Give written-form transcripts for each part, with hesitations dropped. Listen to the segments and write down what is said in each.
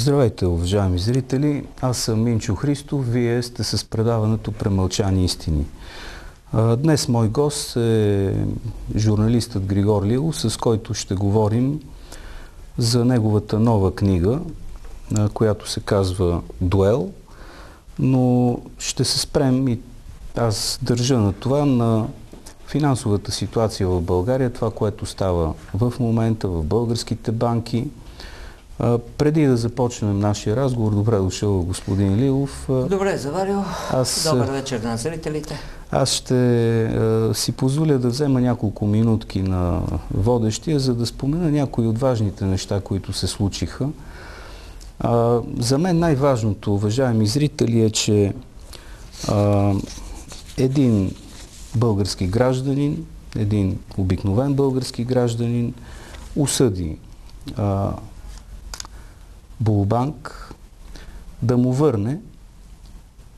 Здравейте, уважаеми зрители! Аз съм Минчо Христов, вие сте с предаването "Премълчани истини". Днес мой гост е журналистът Григор Лилов, с който ще говорим за неговата нова книга, която се казва "Дуел", но ще се спрем, и аз държа на това, на финансовата ситуация в България, това, което става в момента в българските банки. Преди да започнем нашия разговор, добре дошъл, господин Лилов. Добре заварил. Добър вечер на зрителите. Аз ще си позволя да взема няколко минутки на водещия, за да спомена някои от важните неща, които се случиха. За мен най-важното, уважаеми зрители, е, че един български гражданин, един обикновен български гражданин осъди Булбанк да му върне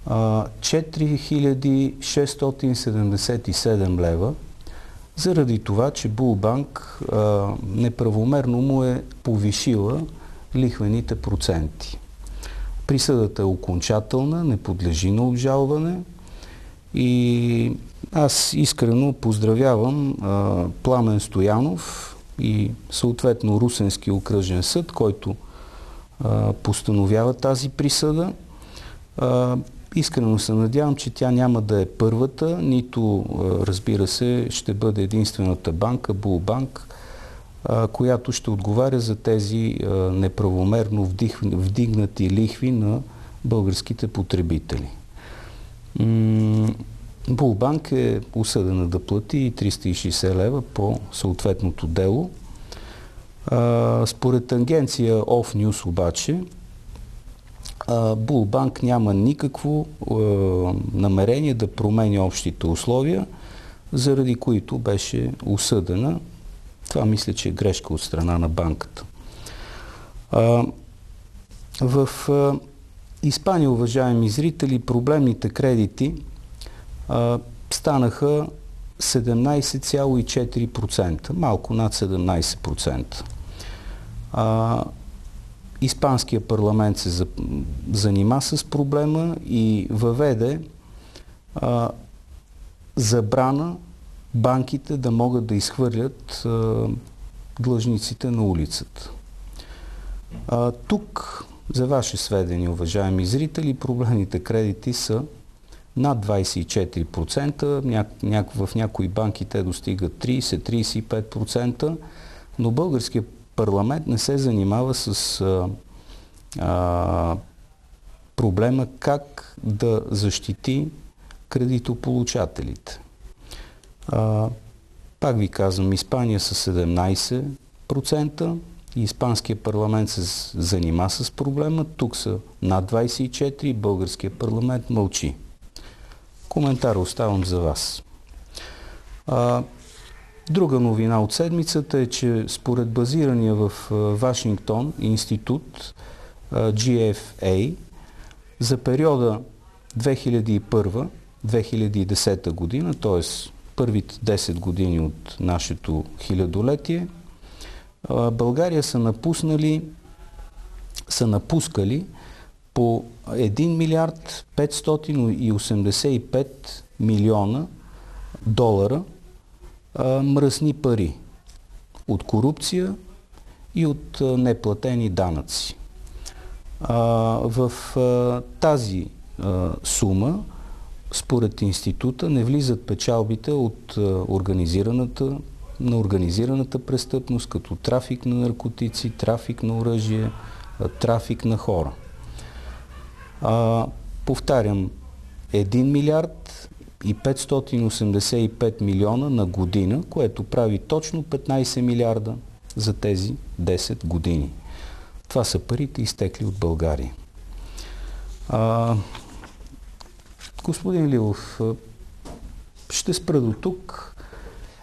4677 лева, заради това, че Булбанк неправомерно му е повишила лихвените проценти. Присъдата е окончателна, не подлежи на обжалване и аз искрено поздравявам Пламен Стоянов и съответно Русенски окръжен съд, който постановява тази присъда. Искрено се надявам, че тя няма да е първата, нито, разбира се, ще бъде единствената банка, Булбанк, която ще отговаря за тези неправомерно вдигнати лихви на българските потребители. Булбанк е осъдена да плати 360 лева по съответното дело. Според агенция Off-News обаче, Булбанк няма никакво намерение да промени общите условия, заради които беше осъдена. Това мисля, че е грешка от страна на банката. В Испания, уважаеми зрители, проблемните кредити станаха 17,4%, малко над 17%. Испанския парламент се занима с проблема и въведе забрана банките да могат да изхвърлят длъжниците на улицата. Тук, за ваше сведение, уважаеми зрители, проблемните кредити са над 24%, в някои банки те достигат 30-35%, но българският парламент не се занимава с проблема как да защити кредитополучателите. Пак ви казвам, Испания са 17%, и Испанския парламент се занима с проблема, тук са над 24% и българският парламент мълчи. Коментар оставам за вас. Друга новина от седмицата е, че според базирания в Вашингтон институт GFA за периода 2001-2010 година, т.е. първите 10 години от нашето хилядолетие, България са напускали по 1 милиард 585 милиона долара мръсни пари от корупция и от неплатени данъци. В тази сума, според института, не влизат печалбите от организираната престъпност, като трафик на наркотици, трафик на оръжие, трафик на хора. Повтарям, 1 милиард и 585 милиона на година, което прави точно 15 милиарда за тези 10 години. Това са парите, изтекли от България. Господин Лилов, ще спра до тук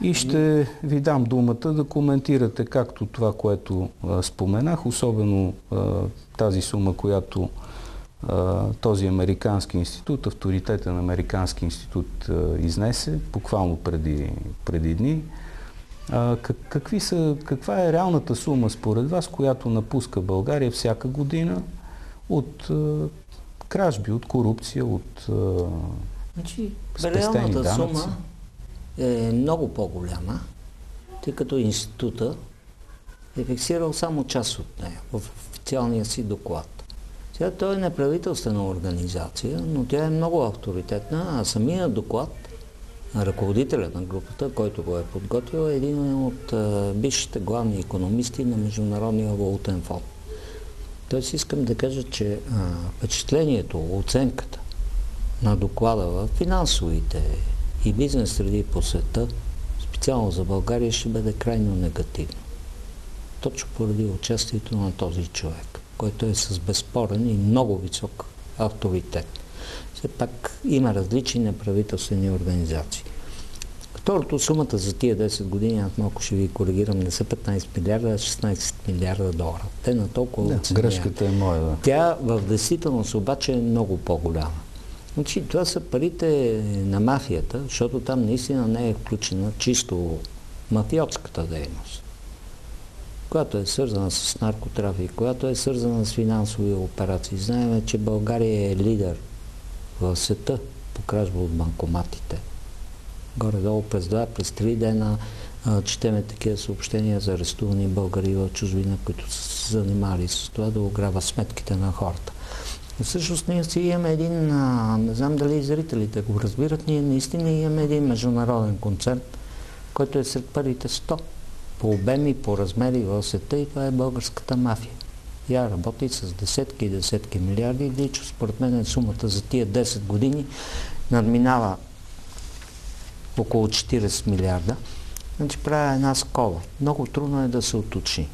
и ще ви дам думата да коментирате както това, което споменах, особено тази сума, която този американски институт, авторитетен американски институт, изнесе буквално преди дни. Каква е реалната сума според вас, която напуска България всяка година от кражби, от корупция, от спестени данъци? Реалната сума е много по-голяма, тъй като института е фиксирал само част от нея в официалния си доклад. Сега той е неправителствена организация, но тя е много авторитетна, а самия доклад, ръководителя на групата, който го е подготвил, е един от бившите главни икономисти на Международния валутен фонд. Тоест искам да кажа, че впечатлението, оценката на доклада в финансовите и бизнес среди по света, специално за България, ще бъде крайно негативно. Точно поради участието на този човек, който е с безспорен и много висок авторитет. Все пак има различни неправителствени организации. Второто, сумата за тия 10 години, аз малко ще ви коригирам, не са 15 милиарда, а 16 милиарда долара. Те на толкова грешката е моя. Да. Тя в действителност обаче е много по-голяма. Значи, това са парите на мафията, защото там наистина не е включена чисто мафиотската дейност, която е свързана с наркотрафик, която е свързана с финансови операции. Знаем, че България е лидер в света по кражба от банкоматите. Горе-долу през 3 дена четеме такива съобщения за арестувани българи в чужбина, които са се занимали с това да ограбват сметките на хората. Всъщност ние си имаме един, не знам дали зрителите го разбират, ние наистина имаме един международен концерн, който е сред първите 100 по обеми, по размери в света, и това е българската мафия. Тя работи с десетки и десетки милиарди, и лично според мен сумата за тия 10 години надминава около 40 милиарда. Значи правя една скоба. Много трудно е да се уточни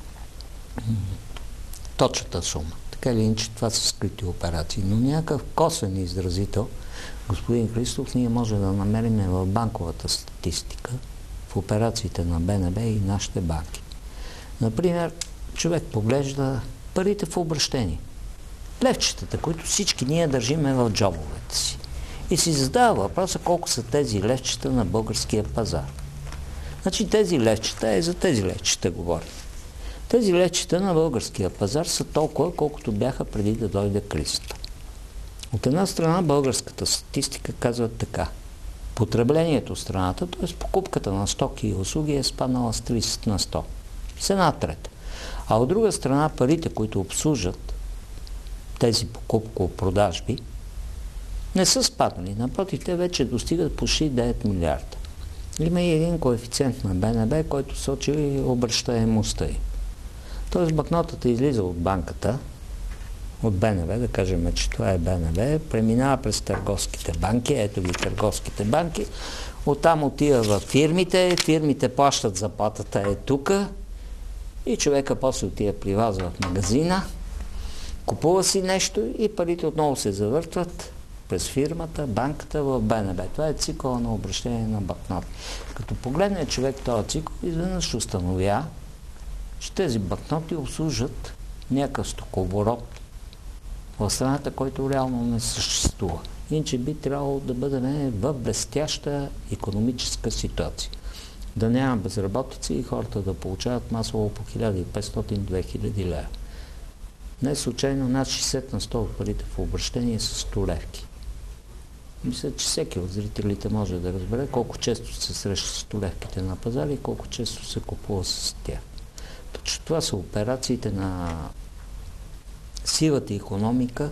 точната сума. Така или иначе това са скрити операции. Но някакъв косвен изразител, господин Христов, ние може да намерим в банковата статистика, в операциите на БНБ и нашите банки. Например, човек поглежда парите в обращение. Левчетата, които всички ние държиме в джобовете си. И си задава въпроса колко са тези левчета на българския пазар. Значи тези левчета, за тези левчета говорим. Тези левчета на българския пазар са толкова, колкото бяха преди да дойде кризата. От една страна българската статистика казва така. Потреблението в страната, т.е. покупката на стоки и услуги е спаднала с 30 на 100. С една трета. А от друга страна парите, които обслужат тези покупко-продажби, не са спаднали. Напротив, те вече достигат почти 9 милиарда. Има и един коефициент на БНБ, който сочи обращаемостта им. Тоест банкнотата излиза от банката, от БНБ, да кажем, че това е БНБ, преминава през търговските банки, ето ги търговските банки, оттам отива в фирмите, фирмите плащат заплатата е тука и човека после отива при вас в магазина, купува си нещо и парите отново се завъртват през фирмата, банката в БНБ. Това е цикъла на обращение на банкноти. Като погледне човек този цикъл, изведнъж установя, че тези банкноти обслужат някакъв стокооборот в страната, който реално не съществува. Иначе би трябвало да бъдем в блестяща икономическа ситуация. Да няма безработица и хората да получават масово по 1500-2000 лева. Не случайно над 60 на 100 от парите в обращение са столевки. Мисля, че всеки от зрителите може да разбере колко често се срещат столевките на пазара и колко често се купува с тях. Точно това са операциите на сивата икономика,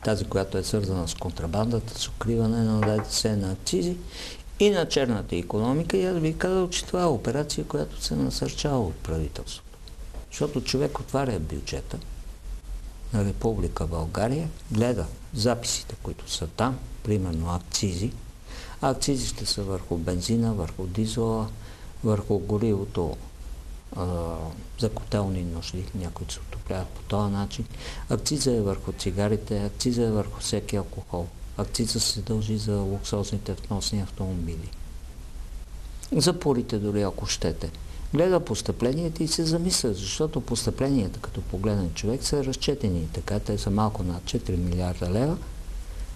тази, която е свързана с контрабандата, с укриване на ДДС, на акцизи и на черната икономика. И аз би казал, че това е операция, която се насърчава от правителството. Защото човек отваря бюджета на Република България, гледа записите, които са там, примерно акцизи. Акцизи ще са върху бензина, върху дизела, върху горивото за котелни нужди, някои се отопляват по този начин. Акциза е върху цигарите, акциза е върху всеки алкохол. Акциза се дължи за луксозните вносни автомобили. За порите дори, ако щете. Гледа постъпленията и се замисля, защото постъпленията, като погледен човек, са разчетени. Така те са малко над 4 милиарда лева,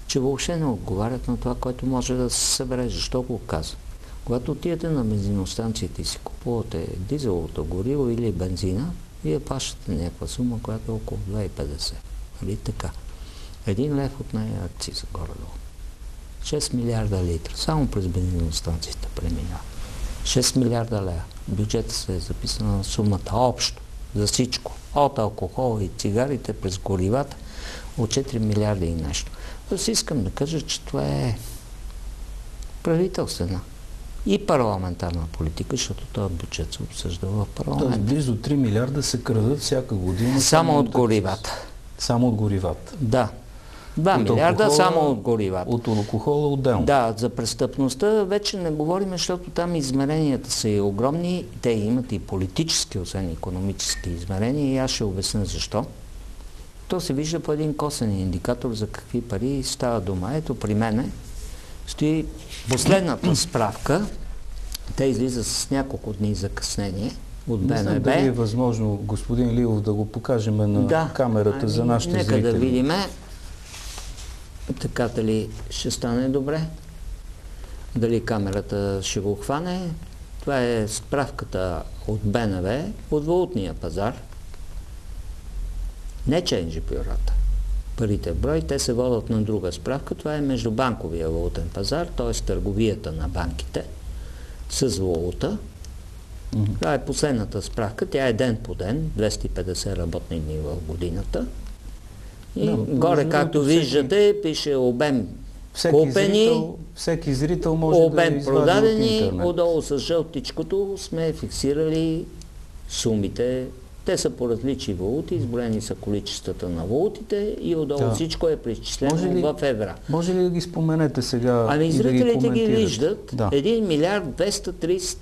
че въобще не отговарят на това, което може да се събере. Защо го казва? Когато отидете на бензиностанцията и си купувате дизеловото гориво или бензина, вие плащате някаква сума, която е около 2,50. Нали така? 1 лев от нея акциза горе-долу. 6 милиарда литра. Само през бензиностанцията преминава. 6 милиарда лева. Бюджета се е записана на сумата общо за всичко. От алкохола и цигарите през горивата от 4 милиарда и нещо. Аз искам да кажа, че това е правителствена и парламентарна политика, защото този бюджет се обсъжда в парламент. Тоест близо 3 милиарда се крадат всяка година. Само от горивата. Само от горивата. Да. 2 милиарда само от горивата. От алкохола отделно. Да, за престъпността вече не говорим, защото там измеренията са и огромни. Те имат и политически, освен икономически измерения, и аз ще обясня защо. То се вижда по един косен индикатор за какви пари става дума. Ето при мене стои последната справка. Те излиза с няколко дни закъснение от БНБ. Не знам дали е възможно, господин Лилов, да го покажем на камерата за нашите нека зрители. Нека да видим. Така дали ще стане добре. Дали камерата ще го хване. Това е справката от БНБ, от валутния пазар. Не ченджи бюрата. Парите в брой, те се водят на друга справка. Това е междубанковия валутен пазар, т.е. търговията на банките с валута. Това е последната справка. Тя е ден по ден, 250 работни дни в годината. И горе, както виждате, пише обем купени, всеки зрител може обем да продадени, от интернет. Отдолу с жълтичкото сме фиксирали сумите. Те са по различни валути, изброени са количествата на валутите и отдолу всичко е преизчислено в евра. Може ли да ги споменете сега? Ами зрителите ги виждат. Да. 1 милиард 230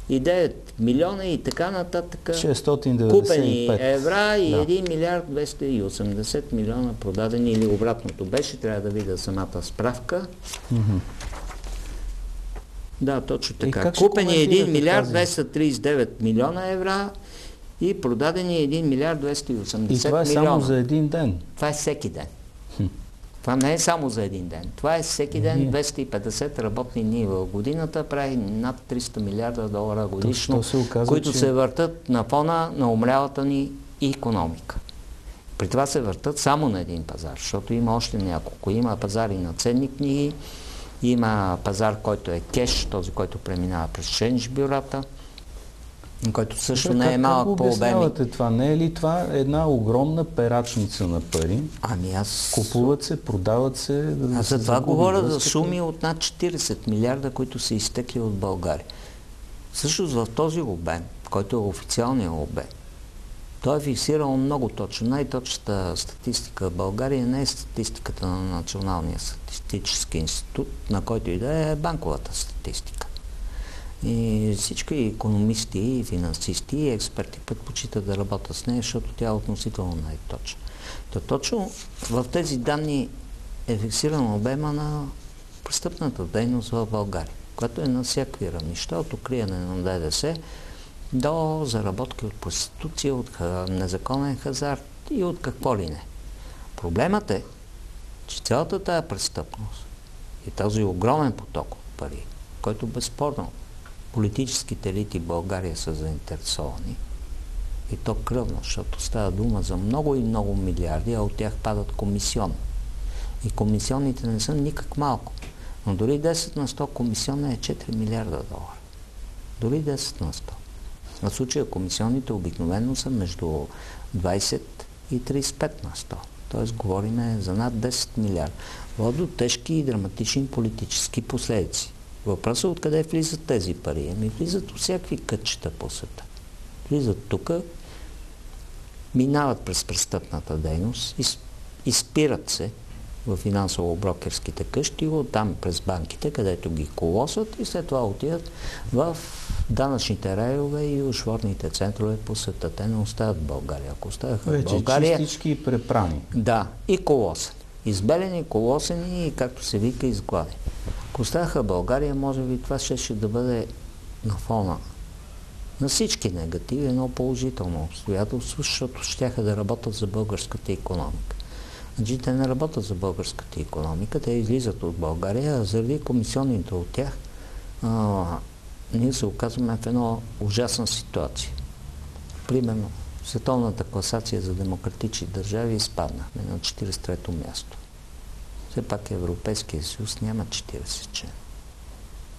и 9 милиона и така нататък 695 купени евра и 1 милиард 280 милиона продадени, или обратното беше, трябва да видя самата справка. Да, точно така. Купени 1 милиард 239 милиона евра и продадени 1 милиард 280 милиона. И това е само за един ден? Това е всеки ден. Това не е само за един ден. Това е всеки ден, 250 работни дни в годината, прави над 300 милиарда долара годишно, които се въртат на фона на умрялата ни икономика. При това се въртат само на един пазар, защото има още няколко. Има пазари на ценни книги, има пазар, който е кеш, този, който преминава през ченджи бюрата, който също не е малък по обеми. Как обяснявате това? Не е ли това една огромна перачница на пари? Ами аз... Купуват се, продават се... Аз за това говоря за суми от над 40 милиарда, които са изтекли от България. Всъщност в този обем, който е официалният обем, той е фиксирал много точно. Най-точната статистика в България не е статистиката на Националния статистически институт, на който и да е банковата статистика. И всички икономисти, и финансисти, и експерти предпочитат да работят с нея, защото тя е относително най-точна. Точно в тези данни е фиксиран обема на престъпната дейност в България, която е на всякакви равнища, от укриване на ДДС до заработки от проституция, от незаконен хазарт и от какво ли не. Проблемът е, че цялата тая престъпност и този огромен поток от пари, който безспорно политическите елити в България са заинтересовани, и то кръвно, защото става дума за много и много милиарди, а от тях падат комисионни. И комисионните не са никак малко. Но дори 10 на 100 комисионна е 4 милиарда долара. Дори 10 на 100. В случая комисионните обикновено са между 20 и 35 на 100. Тоест говорим за над 10 милиарда. Води до тежки и драматични политически последици. Въпросът е откъде влизат тези пари? Ами влизат от всякакви кътчета по света. Влизат тук, минават през престъпната дейност, изпират се в финансово-брокерските къщи, оттам през банките, където ги колосат и след това отидат в данъчните райове и ушворните центрове по света. Те не остават в България. Ако оставаха в България... чистички и препрани. Да, и колосени. Избелени, колосени и, както се вика, изгладени. Ако оставаха в България, може би това ще да бъде на фона на всички негативи, едно положително обстоятелство, защото щяха да работят за българската икономика. Значи те не работят за българската икономика, те излизат от България, а заради комисионните от тях ние се оказваме в една ужасна ситуация. Примерно, световната класация за демократични държави изпаднахме на 43-то място. Все пак Европейския съюз няма 40 члена.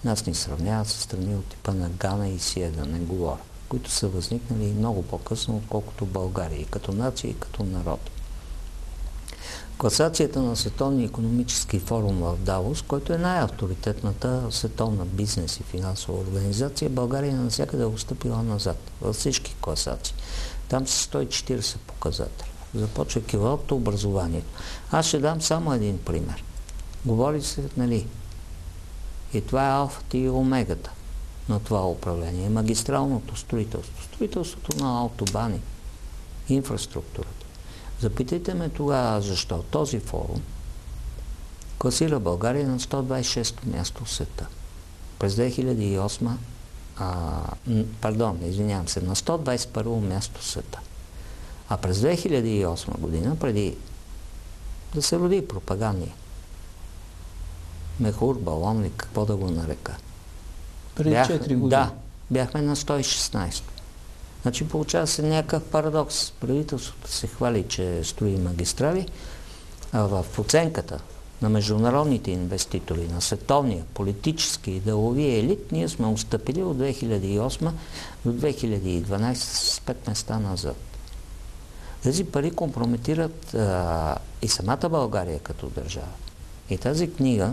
Нас ни сравняват с страни от типа на Гана и Сия, да не говоря, които са възникнали много по-късно, отколкото България, и като нация, и като народ. Класацията на Световния икономически форум в Давос, който е най-авторитетната световна бизнес и финансова организация, България навсякъде е отстъпила назад, във всички класации. Там са 140 показатели, започвайки от образованието. Аз ще дам само един пример. Говори се, нали, и това е алфата и омегата на това управление. Магистралното строителство, строителството на автобани, инфраструктурата. Запитайте ме тогава защо този форум класира България на 126-то място в света. През 2008, на 121-во място в света. А през 2008 година, преди да се роди пропаганда, мехур, балон или какво да го нарека. Преди 4 години? Да, бяхме на 116. Значи получава се някакъв парадокс. Правителството се хвали, че строи магистрали, а в оценката на международните инвеститори, на световния политически и делови елит, ние сме отстъпили от 2008 до 2012 с 5 места назад. Тези пари компрометират и самата България като държава. И тази книга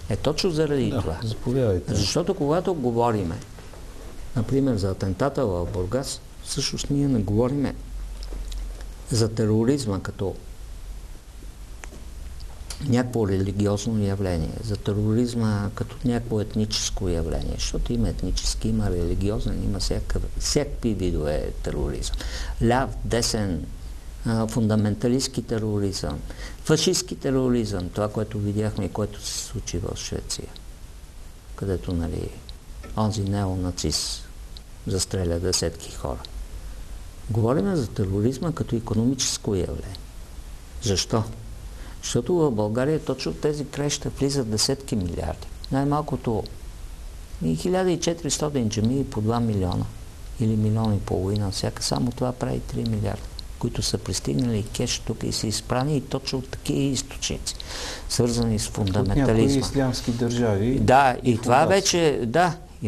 е точно заради това. Заповядайте. Защото когато говориме, например, за атентата в Бургас, всъщност ние не говориме за тероризма като някакво религиозно явление, за тероризма като някакво етническо явление, защото има етнически, има религиозен, има всякакви видове тероризъм. Ляв, десен, фундаменталистки тероризъм, фашистски тероризъм, това, което видяхме и което се случи в Швеция, където, нали, онзи неонацист застреля десетки хора. Говорим за тероризма като икономическо явление. Защо? Защото в България точно тези краища влизат десетки милиарди. Най-малкото и 1400 джамии по 2 милиона или 1,5 милиона всяка. Само това прави 3 милиарда, които са пристигнали кеш тук и са изпрани и точно от такива източници, свързани с фундаментализма. От някои ислямски държави. Да, и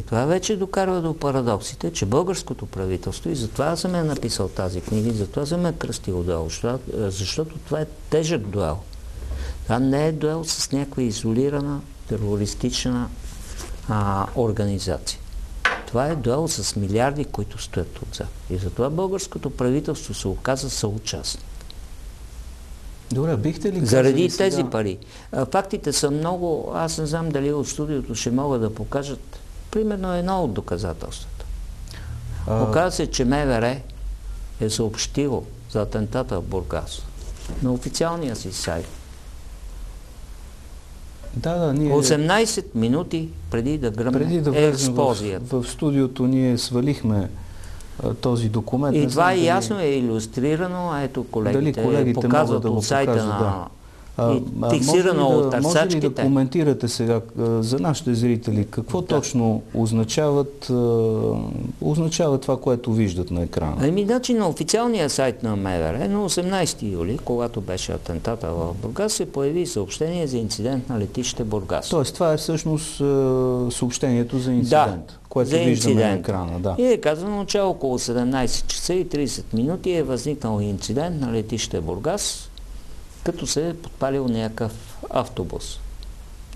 това вече докарва до парадоксите, че българското правителство, и затова съм написал тази книга, и затова съм кръстил дуел, защото това е тежък дуел. Това не е дуел с някаква изолирана терористична организация. Това е дуел с милиарди, които стоят отзад. И затова българското правителство се оказа съучастник. Добре, бихте ли заради тези пари. Фактите са много. Аз не знам дали от студиото ще могат да покажат примерно едно от доказателствата. Оказва се, че МВР е съобщило за атентата в Бургас на официалния си сайт. 18 минути преди да гръмне експлозията. В студиото ние свалихме този документ. И това ясно е илюстрирано. Ето колегите показват от сайта на... фиксирано от търсачките. Може ли да коментирате сега за нашите зрители какво точно означава това, което виждат на екрана? Значи на официалния сайт на МВР на 18 юли, когато беше атентата в Бургас, се появи съобщение за инцидент на летище Бургас. Тоест това е всъщност съобщението за инцидент, което виждаме на екрана. Да. И е казано, че около 17 часа и 30 минути е възникнал инцидент на летище Бургас, като се е подпалил някакъв автобус.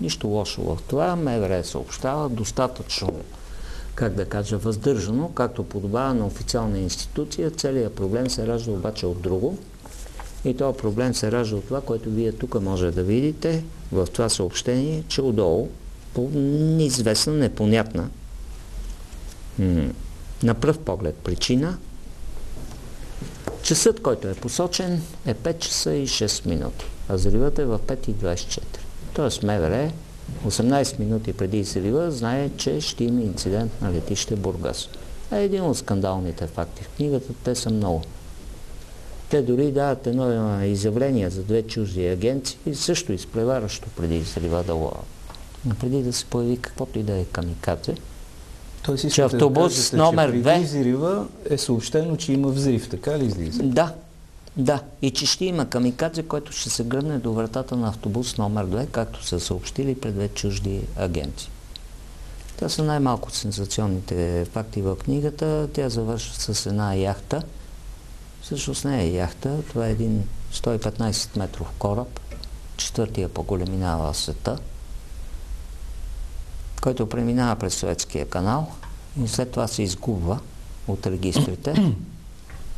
Нищо лошо в това. МВР съобщава достатъчно, как да кажа, въздържано, както подобава на официална институция. Целият проблем се ражда обаче от друго. И този проблем се ражда от това, което вие тук може да видите в това съобщение, че отдолу, по неизвестна, непонятна, на пръв поглед причина, часът, който е посочен, е 5 часа и 6 минути, а взривът е в 5:24. Тоест МВР 18 минути преди взрива знае, че ще има инцидент на летище Бургас. Един от скандалните факти в книгата, те са много. Те дори дават едно изявление за 2 чужди агенции, също изпреваращо преди Срива Дала. Преди да се появи каквото и да е камикадзе. Че автобус номер 2... Преди взрива е съобщено, че има взрив, така ли излиза? Да. И че ще има камикадзе, който ще се гръмне до вратата на автобус номер 2, както са съобщили пред 2 чужди агенции. Това са най-малко сензационните факти в книгата. Тя завършва с една яхта. Всъщност не е яхта, това е един 115 метров кораб, 4-тия по големина в света, който преминава през Суецкия канал и след това се изгубва от регистрите.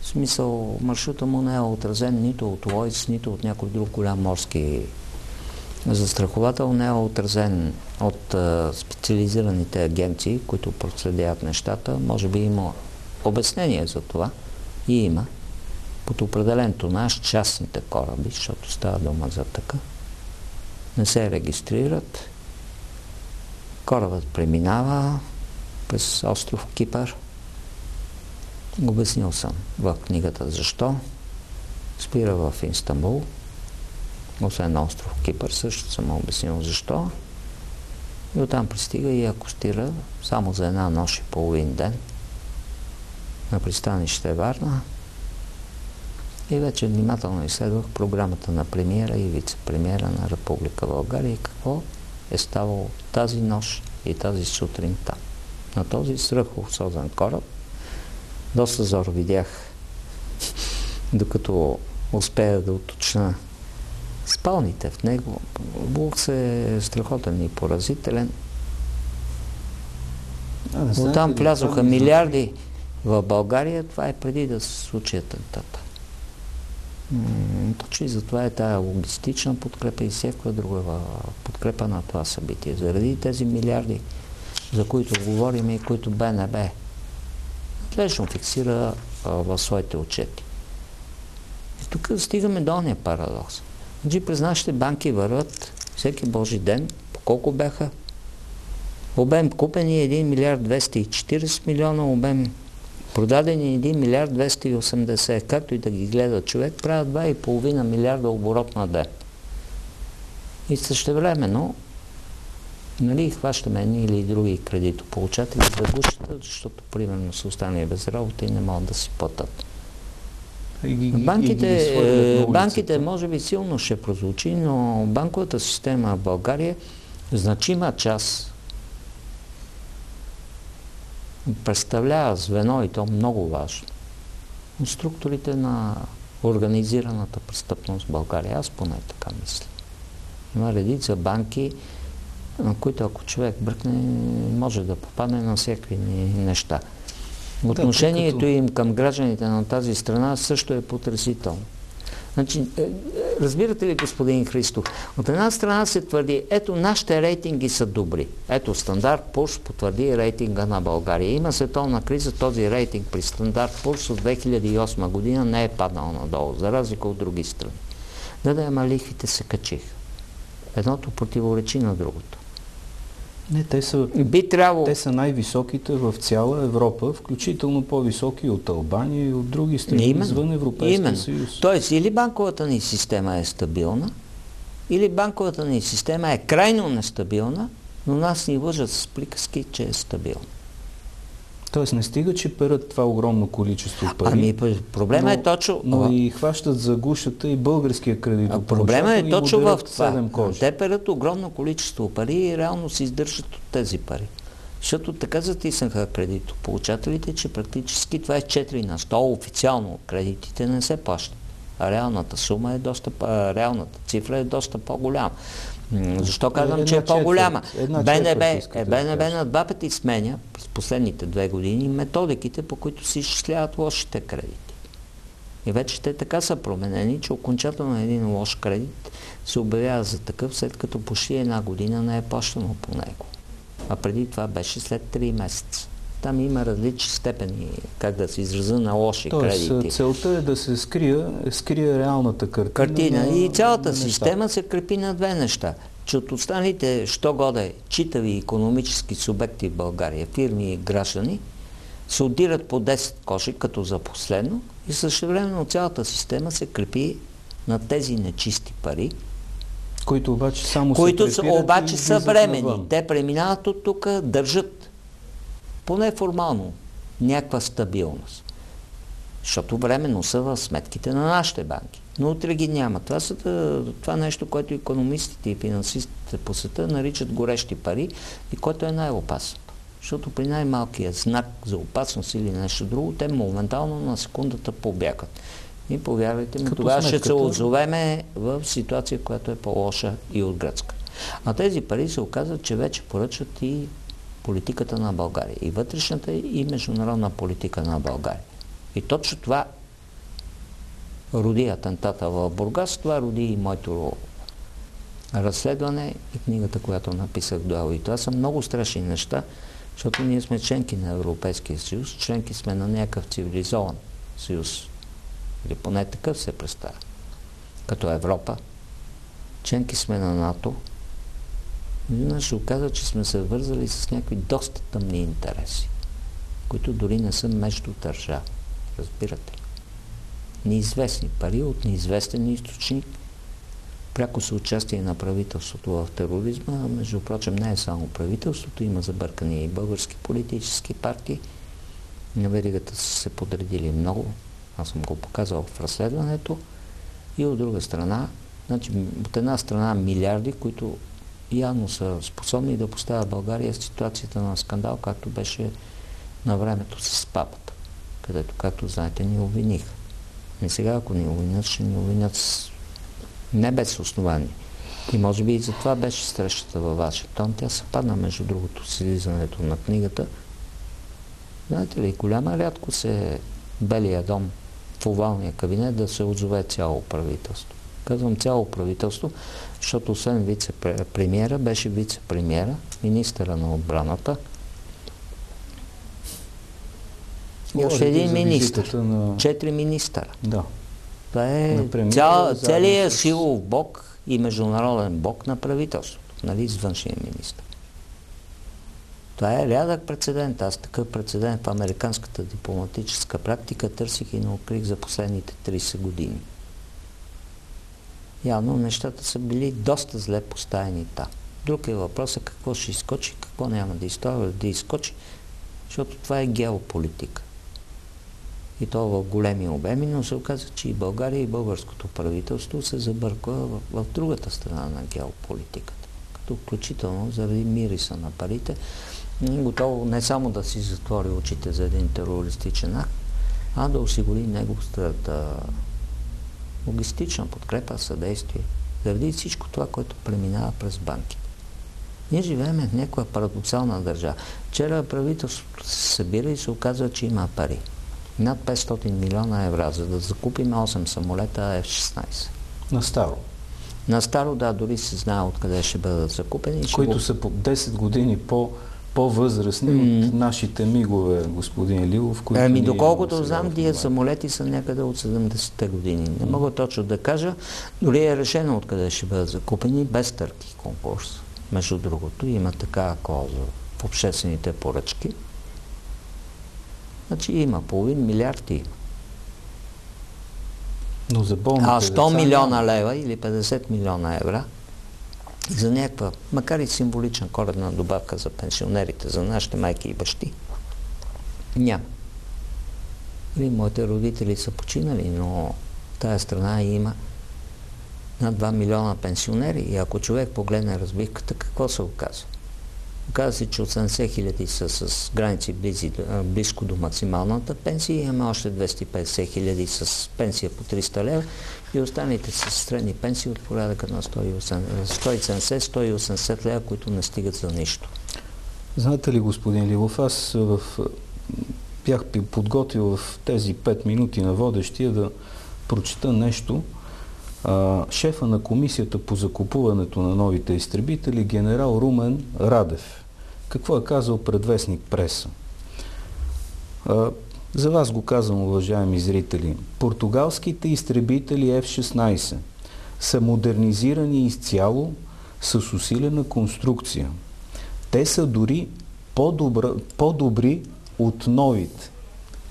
В смисъл, маршрута му не е отразен нито от Лойдс, нито от някой друг голям морски застраховател, не е отразен от специализираните агенции, които проследяват нещата. Може би има обяснение за това и има. Под определен тонаж частните кораби, защото става дума за така, не се регистрират. Корабът преминава през остров Кипър. Обяснил съм в книгата защо. Спира в Истанбул. Освен на остров Кипър, също съм обяснил защо. И оттам пристига и акостира само за една нощ и половин ден на пристанище Варна. И вече внимателно изследвах програмата на премиера и вице-премиера на Република България и какво е ставало тази нощ и тази сутрин там. На този свръхлуксозен кораб доста зор видях, докато успея да уточня спалните в него. Лукс е страхотен и поразителен. Оттам влязоха милиарди в България. Това е преди да се случи атентата. Точно и затова е тая логистична подкрепа и всякаква друга подкрепа на това събитие. Заради тези милиарди, за които говорим и които БНБ надлежно фиксира в своите отчети. И тук стигаме до ония парадокс. Значи през нашите банки върват всеки божи ден, по колко бяха? Обем купени 1 милиард 240 милиона, обем продадени 1 милиард 280, както и да ги гледа човек, правят 2,5 милиарда оборот на ден. И същевременно, нали, хващаме едни или други кредитополучатели да гушат, защото примерно са останали без работа и не могат да си платят. Банките може би силно ще прозвучи, но банковата система в България значима част представлява звено и то много важно от структурите на организираната престъпност в България. Аз поне така мисля. Има редица банки, на които ако човек бръкне, може да попадне на всякакви неща. Отношението им към гражданите на тази страна също е потресително. Значи, разбирате ли, господин Христов, от една страна се твърди, ето нашите рейтинги са добри. Ето Стандарт Пурс потвърди рейтинга на България. Има световна криза, този рейтинг при Стандарт Пурс от 2008 година не е паднал надолу, за разлика от други страни. Ама лихвите се качиха. Едното противоречи на другото. Не, те са най-високите в цяла Европа, включително по-високи от Албания и от други страни извън Европейския съюз. Тоест, или банковата ни система е стабилна, или банковата ни система е крайно нестабилна, но нас ни лъжат с приказки, че е стабилна. Тоест не стига, че перат това огромно количество пари. Проблема е точно... Но и хващат за гушата и българския кредитополучател. Проблема е точно в това. Те перат огромно количество пари и реално се издържат от тези пари. Защото така затиснаха кредитополучателите, че практически това е 4 на 100. Официално кредитите не се плащат. А реалната сума е реалната цифра е доста по-голяма. Защо казвам, че е по-голяма? БНБ на 2 пъти сменя през последните 2 години методиките, по които се изчисляват лошите кредити. И вече те така са променени, че окончателно един лош кредит се обявява за такъв, след като почти 1 година не е плащано по него. А преди това беше след 3 месеца. Там има различни степени, как да се изразя, на лоши кредити. Целта е да се скрие реалната картина. И цялата система се крепи на 2 неща. Че от останалите, що годе, читави икономически субекти в България, фирми и граждани, се отдират по 10 коши, като за последно, и същевременно цялата система се крепи на тези нечисти пари, които обаче само са временни. Те преминават от тук, държат поне формално някаква стабилност. Защото временно са в сметките на нашите банки. Но утре ги няма. Това нещо, което икономистите и финансистите по света наричат горещи пари и което е най-опасното. Защото при най-малкият знак за опасност или нещо друго, те моментално на секундата побягат. И повярвайте ми, тогава ще се отзовеме в ситуация, която е по-лоша и от гръцка. А тези пари се оказват, че вече поръчват и политиката на България. И вътрешната, и международна политика на България. И точно това роди атентата в Бургас, това роди и моето разследване и книгата, която написах до. И това са много страшни неща, защото ние сме членки на Европейския съюз, членки сме на някакъв цивилизован съюз. Или поне такъв се представя. Като Европа. Членки сме на НАТО. Изведнъж се оказа, че сме се вързали с някакви доста тъмни интереси, които дори не са между държави. Разбирате ли? Неизвестни пари от неизвестен източник, пряко съучастие на правителството в тероризма, между прочим не е само правителството, има забъркани и български политически партии. На веригата са се подредили много, аз съм го показал в разследването, и от друга страна, значи от една страна милиарди, които явно са способни да поставят България в ситуацията на скандал, както беше на времето с папата, където, както знаете, ни обвиниха. И сега, ако ни обвинят, ще ни обвинят не без основание. И може би и за това беше срещата във Вашингтон. Тя съпадна, между другото, с излизането на книгата. Знаете ли, голяма рядко се Белия дом в овалния кабинет да се отзове цяло правителство. Казвам цяло правителство, защото освен вице-премиера, беше вице-премиера, министъра на отбраната, и още един министър. 4 министъра. Да. Това е целият силов бок и международен бок на правителството, нали, с външния министър. Това е рядък прецедент. Аз такъв прецедент в американската дипломатическа практика търсих и не открих за последните 30 години. Явно нещата са били доста зле поставени там. Друг е въпросът какво ще изскочи, какво няма да изскочи, защото това е геополитика. И то в големи обеми, но се оказа, че и България, и българското правителство се забърква в другата страна на геополитиката. Като включително заради мириса на парите, готово не само да си затвори очите за един терористичен акт, а да осигури неговата логистична подкрепа, съдействие, заради всичко това, което преминава през банките. Ние живеем в някаква парадоксална държава. Вчера правителството се събира и се оказва, че има пари. Над 500 милиона евро, за да закупим 8 самолета F-16. На старо. На старо, да, дори се знае откъде ще бъдат закупени. Които са по 10 години по-възрастни от нашите мигове, господин Лилов. Доколкото знам, тия самолети са някъде от 70-те години. Не мога точно да кажа. Дори е решено откъде ще бъдат закупени, без търг и конкурс. Между другото, има такава клауза в обществените поръчки. Значи има половин милиард има. Но за болните 100 милиона лева или 50 милиона евро за някаква, макар и символична коледна добавка за пенсионерите, за нашите майки и бащи, няма. Моите родители са починали, но в тая страна има над 2 милиона пенсионери и ако човек погледне разбивката, какво се оказва? Оказва се, че 80 хиляди са с граници близко до максималната пенсия, имаме още 250 хиляди с пенсия по 300 лева и останалите с средни пенсии от порядъка на 170-180 лева, които не стигат за нищо. Знаете ли, господин Лилов, аз бях подготвил в тези 5 минути на водещия да прочета нещо. Шефа на комисията по закупуването на новите изтребители, генерал Румен Радев. Какво е казал пред вестник Преса? За вас го казвам, уважаеми зрители. Португалските изтребители F-16 са модернизирани изцяло с усилена конструкция. Те са дори по-добри от новите.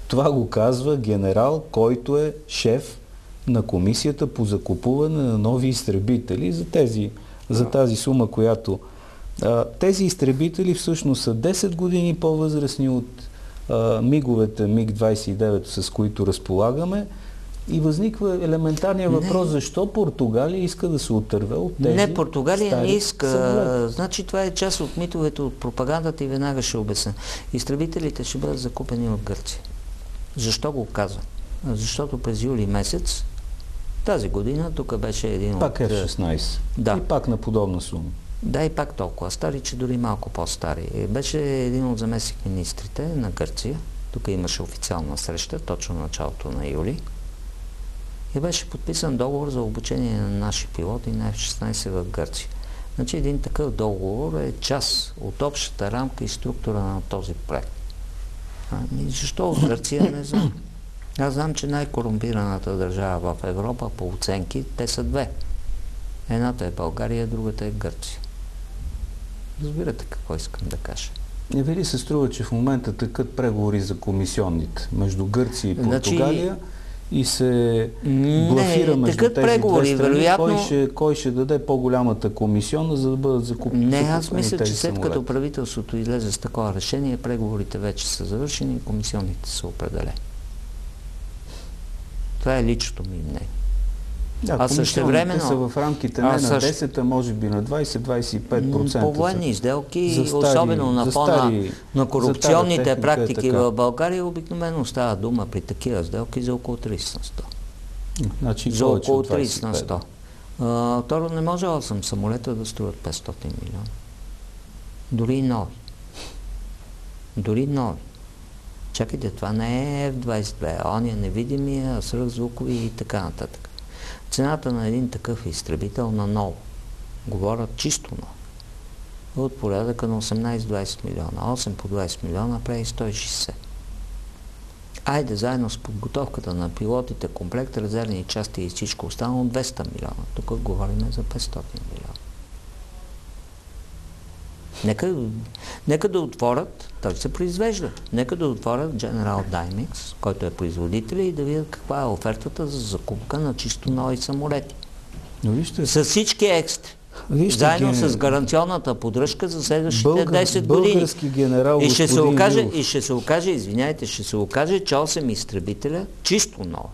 Това го казва генерал, който е шеф на комисията по закупуване на нови изтребители за тази сума, която... тези изтребители всъщност са 10 години по-възрастни от миговете МиГ-29, с които разполагаме. И възниква елементарния въпрос, защо Португалия иска да се отърве от тези Не, Португалия не иска. самолети. Значи това е част от митовете, от пропагандата и веднага ще обясня. Изтребителите ще бъдат закупени от Гърция. Защо го казвам? Защото през юли месец тази година тук беше един пак F-16. Да. И пак на подобна сума. Да, и пак толкова стари, че дори малко по-стари. Беше един от заместник-министрите на Гърция. Тук имаше официална среща, точно началото на юли. И беше подписан договор за обучение на наши пилоти на F-16 в Гърция. Значи един такъв договор е част от общата рамка и структура на този проект. Защо от Гърция, не знам. Аз знам, че най-корумпираната държава в Европа по оценки, те са две. Едната е България, другата е Гърция. Разбирате какво искам да кажа. Не ви ли се струва, че в момента тъкат преговори за комисионните между Гърция и Португалия и се блафира между тези преговори, две страни? вероятно... Кой ще даде по-голямата комисиона, за да бъдат закупени тези самолети? Аз мисля, че след като правителството излезе с такова решение, преговорите вече са завършени и комисионните са определени. Това е личното ми мнение. Да, комисионните са в рамките не на 10, а може би на 20-25%. По военни изделки, особено на фона на корупционните практики в България, обикновено става дума при такива сделки за около 30 на 100. Значи за около 30 на 100. Второ, не може 8 самолета да струват 500 милиона. Дори и нови. Дори нови. Чакайте, това не е F-22, он е невидимия, свръхзвукови и така нататък. Цената на един такъв изтребител на ново, говоря чисто ново, от порядъка на 18-20 милиона. 8 по 20 милиона прави 160. Айде заедно с подготовката на пилотите, комплект, резервни части и всичко останало 200 милиона. Тук говорим за 500 милиона. Нека да отворят, той се произвежда, нека да отворят General Dynamics, който е производител, и да видят каква е офертата за закупка на чисто нови самолети. С всички екстри. Заедно с гаранционната поддръжка за следващите 10 години. И ще се окаже, извиняйте, ще се окаже, че 8 изтребителя, чисто нови,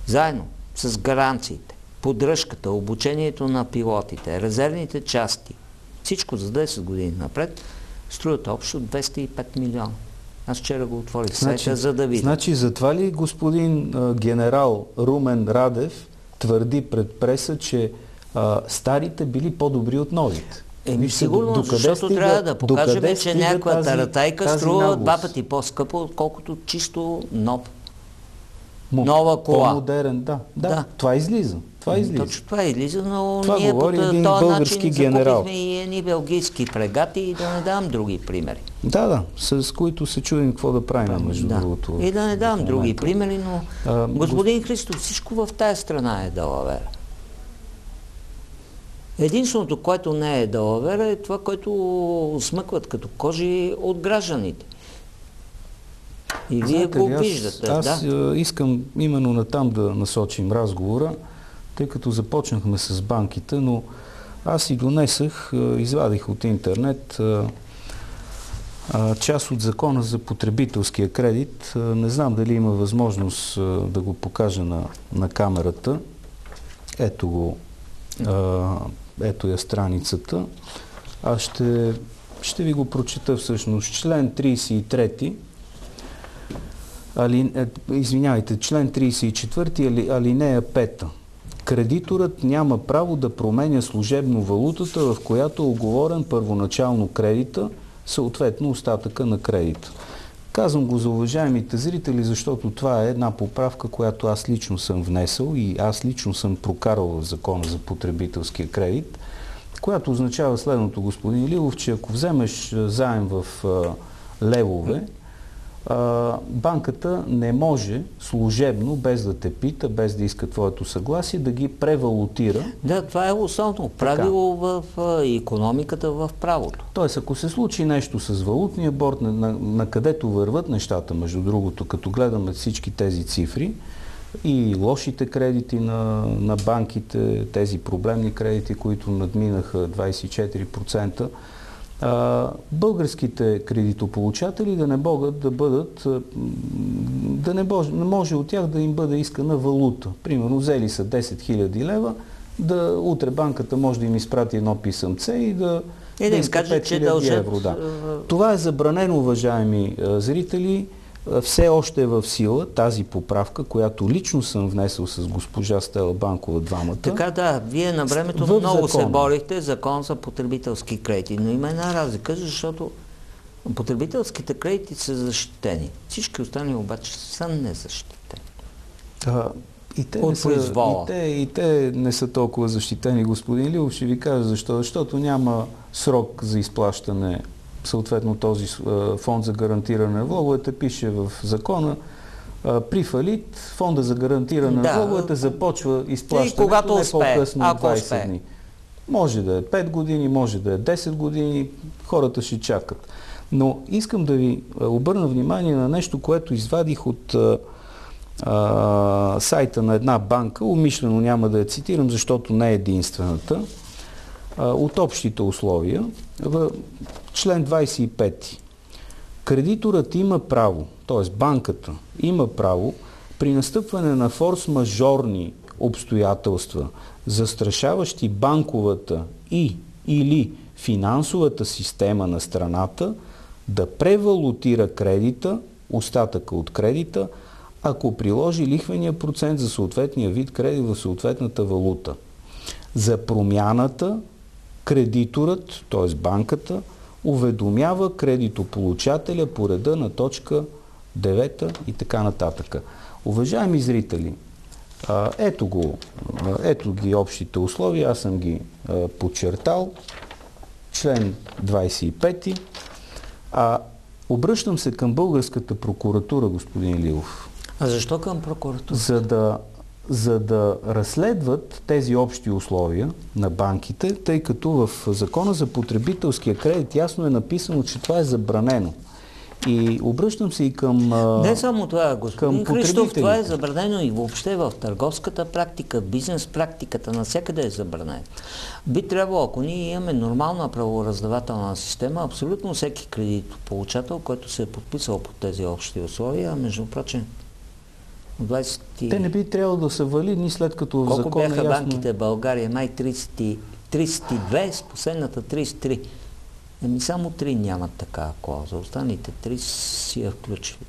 заедно с гаранциите, поддръжката, обучението на пилотите, резервните части, всичко за 10 години напред, струват общо 205 милиона. Аз вчера го отворих сайта, за да видя. Значи затова ли господин генерал Румен Радев твърди пред преса, че старите били по-добри от новите? Сигурно, защото трябва да покажем, че някаква таратайка струва 2 пъти по-скъпо, отколкото чисто нова кола. По-модерен, да. Това излиза. Точно това излиза, но това ние по този начин генерал. закупихме и едни белгийски фрегати, и да не давам други примери. Да, с които се чудим какво да правим, между другото. И да не давам други примери, но господин Христов, всичко в тая страна е далавера. Единственото, което не е далавера, е това, което смъкват като кожи от гражданите. И вие го виждате. Аз искам именно натам да насочим разговора, тъй като започнахме с банките, но аз си донесах, извадих от интернет част от закона за потребителския кредит. Не знам дали има възможност да го покажа на камерата. Ето го, ето я страницата. Аз ще ви го прочета всъщност. Член 33, член 34, алинея 5. Кредиторът няма право да променя служебно валутата, в която е уговорен първоначално кредита, съответно остатъка на кредита. Казвам го за уважаемите зрители, защото това е една поправка, която аз лично съм внесъл и аз лично съм прокарал в закона за потребителския кредит, която означава следното, господин Лилов, че ако вземеш заем в левове, банката не може служебно, без да те пита, без да иска твоето съгласие, да ги превалутира. Да, това е основно правило в икономиката, в правото. Тоест, ако се случи нещо с валутния борд, на където върват нещата, между другото, като гледаме всички тези цифри и лошите кредити на банките, тези проблемни кредити, които надминаха 24%, българските кредитополучатели да не могат да бъдат, не може от тях да им бъде искана валута. Примерно, взели са 10 000 лева, утре банката може да им изпрати едно писъмце и да иска 5000 евро. Да. Това е забранено, уважаеми зрители. Все още е в сила тази поправка, която лично съм внесъл с госпожа Стела Банкова двамата. Така да, вие на времето много се борихте закон за потребителски кредити, но има една разлика, защото потребителските кредити са защитени. Всички останали обаче са незащитени. И те не са толкова защитени, господин Лилов. Ще ви кажа защо. Защото няма срок за изплащане. Съответно този фонд за гарантиране на влоговете пише в закона, при фалит фонда за гарантиране на влоговете започва изплащането не по-късно от 20 дни. Може да е 5 години, може да е 10 години, хората ще чакат. Но искам да ви обърна внимание на нещо, което извадих от сайта на една банка, умишлено няма да я цитирам, защото не е единствената, от общите условия, в член 25. Кредиторът има право, т.е. банката има право при настъпване на форс-мажорни обстоятелства, застрашаващи банковата или финансовата система на страната, да превалутира кредита, остатъка от кредита, ако приложи лихвения процент за съответния вид кредит в съответната валута. За промяната кредиторът, т.е. банката, уведомява кредитополучателя по реда на точка 9 и така нататък. Уважаеми зрители, ето ги общите условия, аз съм ги подчертал. Член 25. Обръщам се към българската прокуратура, господин Лилов. А защо към прокуратурата? За да разследват тези общи условия на банките, тъй като в Закона за потребителския кредит ясно е написано, че това е забранено. И обръщам се и към не само това, господин Христов, това е забранено и въобще в търговската практика, бизнес практиката, навсякъде е забранено. Би трябвало, ако ние имаме нормална правораздавателна система, абсолютно всеки кредитополучател, който се е подписал под тези общи условия, между прочим, те не би трябвало да са валидни, след като в закона колко бяха ясно... банките в България? Май 32, с последната 33. Само 3 нямат такава клауза. Останалите 3 си я включили.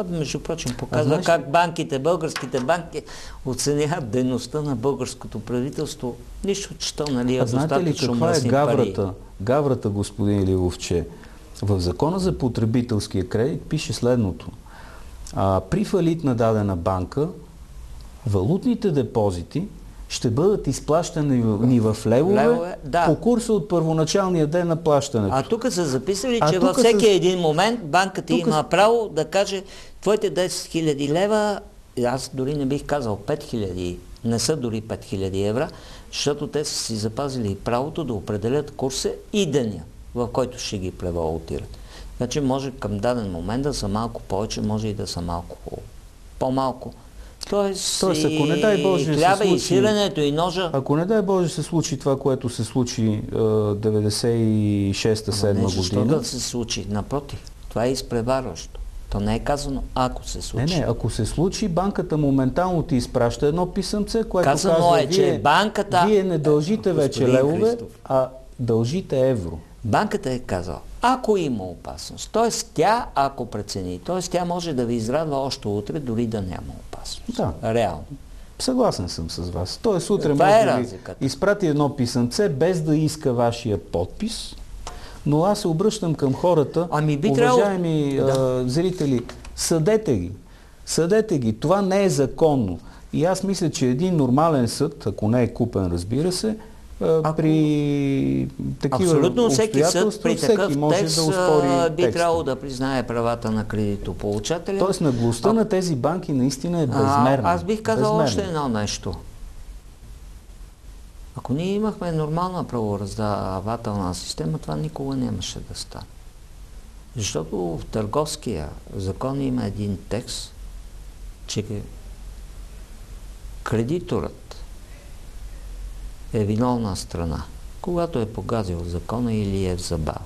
Между прочим, показва как банките, българските банки оценяват дейността на българското правителство. Нищо, че то нали е достатъчно мръсни пари. Знаете ли каква е гаврата, господин Лилов, че в Закона за потребителския кредит пише следното. При фалит на дадена банка, валутните депозити ще бъдат изплащани в левове по курса от първоначалния ден на плащането. А тук са записали, че във всеки един момент банката има право да каже твоите 10 000 лева, аз дори не бих казал 5 000, не са дори 5 000 евро, защото те са си запазили правото да определят курса и деня, в който ще ги превалутират. Значи може към даден момент да са малко повече, може и да са малко по-малко. Тоест ако не дай Боже трябва се случи, и сиренето, и ножа. Ако не дай Боже се случи това, което се случи 96-та-7 година. Защо да се случи? Напротив, това е изпреварващо. То не е казано, ако се случи. Не, ако се случи, банката моментално ти изпраща едно писъмце, което казва, че банката... Вие не дължите вече левове, Христов, а дължите евро. Банката е казала, ако има опасност, т.е. тя, ако прецени, т.е. тя може да ви израдва още утре, дори да няма опасност. Да. Реално. Съгласен съм с вас. Т.е. утре може да ви изпрати едно писъмце, без да иска вашия подпис, но аз се обръщам към хората, уважаеми зрители, съдете ги. Съдете ги. Това не е законно. И аз мисля, че един нормален съд, ако не е купен, разбира се, При такива абсолютно всеки съд при такъв може текст да оспори би трябвало да признае правата на кредитополучателя. Тоест наглостта на тези банки наистина е безмерна. Аз бих казал още едно нещо. Ако ние имахме нормална правораздавателна система, това никога нямаше да стане. Защото в търговския закон има един текст, че кредиторът е виновна страна, когато е погазил закона или е в забава.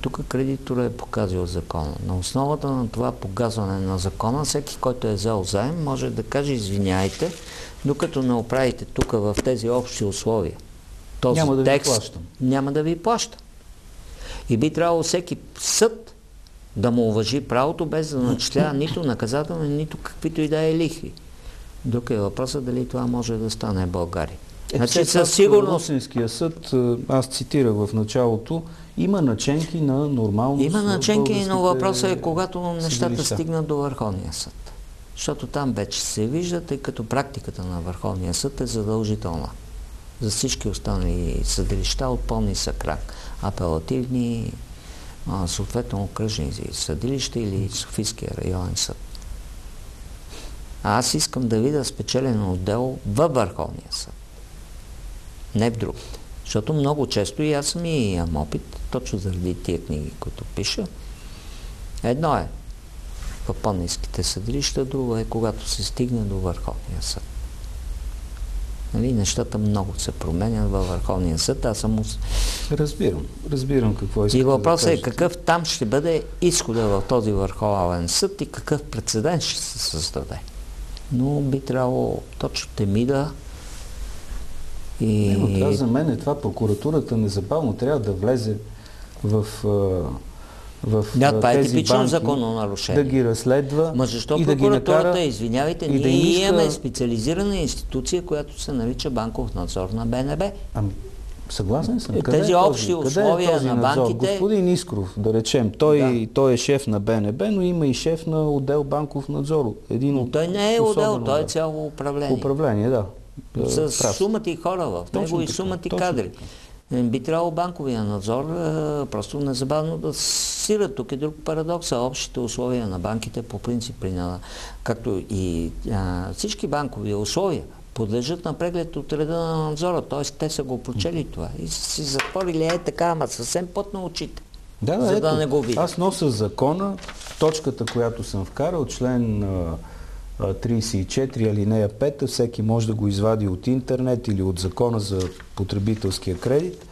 Тук кредиторът е погазил закона. На основата на това погазване на закона, всеки, който е взел заем, може да каже: извиняйте, докато не оправите тук в тези общи условия този текст, няма да ви плаща. И би трябвало всеки съд да му уважи правото, без да начислява нито наказателни, нито каквито и да е лихви. Друг е въпросът дали това може да стане в България. Значи със сигурност Русинския съд, аз цитирах в началото, има наченки на нормалност. Има наченки, но въпросът е когато нещата стигнат до Върховния съд. Защото там вече се вижда, тъй като практиката на Върховния съд е задължителна за всички останали съдилища от по-нисък ранг. Апелативни, съответно окръжни съдилища или Софийския районен съд. Аз искам да видя спечелен отдел във Върховния съд. Не в другите. Защото много често и аз сами имам опит, точно заради тия книги, които пиша. Едно е в по-ниските съдилища, друго е когато се стигне до Върховния съд. Нали, нещата много се променят във Върховния съд. Аз съм... Разбирам какво искате. И въпросът е какъв там ще бъде изхода в този Върховен съд и какъв прецедент ще се създаде. Но би трябвало точно Темида и... Но това за мен е това. Прокуратурата незабавно трябва да влезе в това е тези типично банки, закононарушение. да ги разследва. Ма защо и прокуратурата, да ги накара, извинявайте, ние имаме специализирана институция, която се нарича банков надзор на БНБ. Съгласен съм. Тези общи условия на банките... Господин Искров, да речем, той е шеф на БНБ, но има и шеф на отдел банков надзор. Но той не е отдел, той е цяло управление. Управление, да. С сумати хора в него и сумати кадри. Би трябвало банковия надзор просто незабавно да сира. Тук е друг парадокс. Общите условия на банките по принцип, както и всички банкови условия, подлежат на преглед от реда на надзора. Т.е. те са го прочели това и са си затворили така, ама съвсем под на очите. За да не го видят. Аз нося закона, точката, която съм вкарал, член 34, алинея 5, всеки може да го извади от интернет или от закона за потребителския кредит.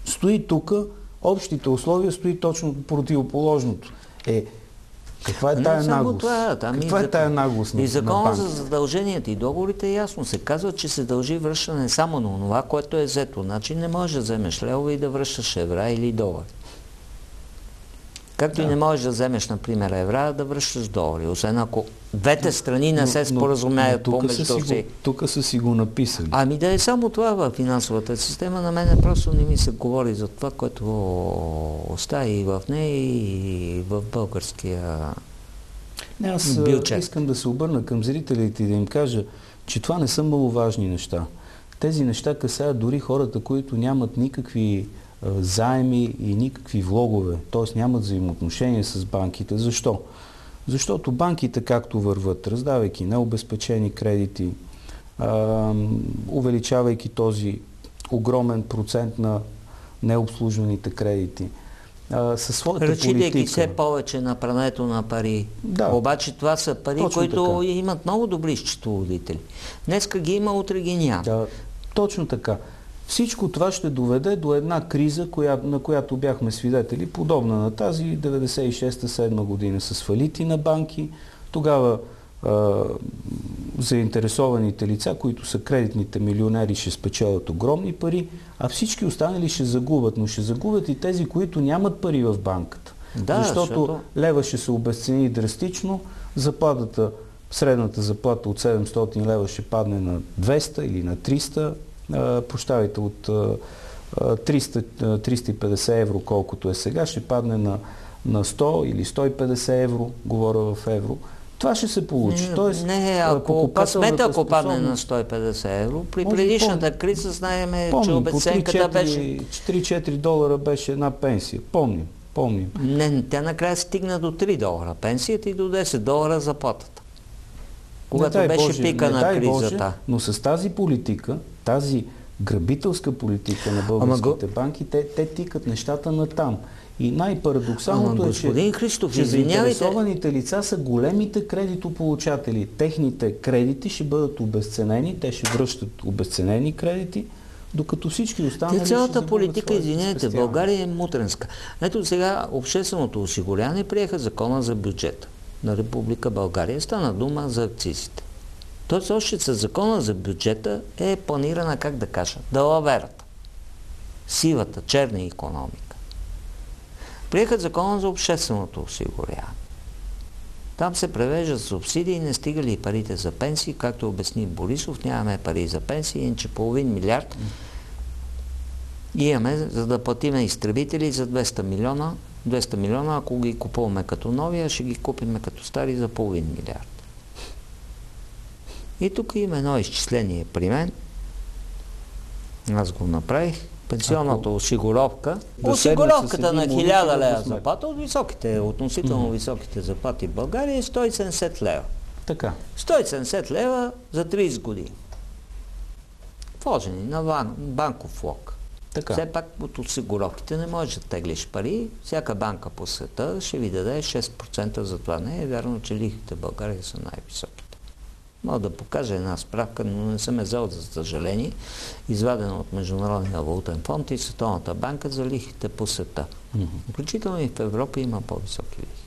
Стои тук, общите условия стои точно противоположното. Каква е тая наглост? Каква е тая наглост на банките? И закона за задълженията и договорите ясно се казва, че се дължи връщане само на това, което е взето. Значи не можеш да вземеш левове и да връщаш евра или долари. Както и не можеш да вземеш, например, евра, да връщаш долари. Освен ако двете страни не се споразумеят помежду си. Тук са си го написали. Ами да е само това в финансовата система, на мен просто не ми се говори за това, което остава и в нея, и в българския бюджет. Аз искам да се обърна към зрителите и да им кажа, че това не са маловажни неща. Тези неща касаят дори хората, които нямат никакви заеми и никакви влогове, т.е. нямат взаимоотношения с банките. Защо? Защото банките както върват, раздавайки необезпечени кредити, увеличавайки този огромен процент на необслужваните кредити, със своята политика. Разчитайки все повече на прането на пари. Да. Обаче това са пари, точно които така имат много добри счетоводители. Днеска ги има, утре ги няма. Да, точно така. Всичко това ще доведе до една криза, на която бяхме свидетели, подобна на тази 96-7 година с фалити на банки. Тогава заинтересованите лица, които са кредитните милионери, ще спечелят огромни пари, а всички останали ще загубят. Но ще загубят и тези, които нямат пари в банката. Да, защото лева ще се обезцени драстично, средната заплата от 700 лева ще падне на 200 или на 300, прощавайте, от 350 евро, колкото е сега, ще падне на 100 или 150 евро, говоря в евро. Това ще се получи. Тоест, ако късмета падне на 150 евро, при предишната криза знаем, че обеценката беше... 3-4 долара беше една пенсия. Помним. Не, тя накрая стигна до 3 долара пенсията и до 10 долара заплатата. Когато беше пика на кризата. Боже, но с тази политика, тази грабителска политика на българските банки, те тикат нещата натам. И най-парадоксалното е, че заинтересованите лица са големите кредитополучатели. Техните кредити ще бъдат обезценени, те ще връщат обезценени кредити, докато всички останали цялата политика, извинете, в България е мутренска. Ето сега общественото осигуряване приеха закона за бюджета на Република България. Стана дума за акцизите. Тоест още с закона за бюджета е планирана, как да кажа, далаверата. Сивата, черна икономика. Приеха закона за общественото осигуряване. Там се превеждат субсидии, не стигали и парите за пенсии, както обясни Борисов, нямаме пари за пенсии, иначе половин милиард имаме, за да платиме изтребители за 200 милиона. 200 милиона, ако ги купуваме като нови, а ще ги купиме като стари за половин милиард. И тук има едно изчисление при мен. Аз го направих. Пенсионната осигуровка. Осигуровката на 1000 лева заплата от относително високите заплати в България е 170 лева. Така. 170 лева за 30 години. Вложени на банков влог. Така. Все пак от осигуровките не можеш да теглиш пари. Всяка банка по света ще ви даде 6% за това. Не е вярно, че лихвите в България са най-високите. Мога да покажа една справка, но не съм взел, за съжаление, извадена от Международния валутен фонд и Световната банка за лихвите по света. Включително и в Европа има по-високи лихви.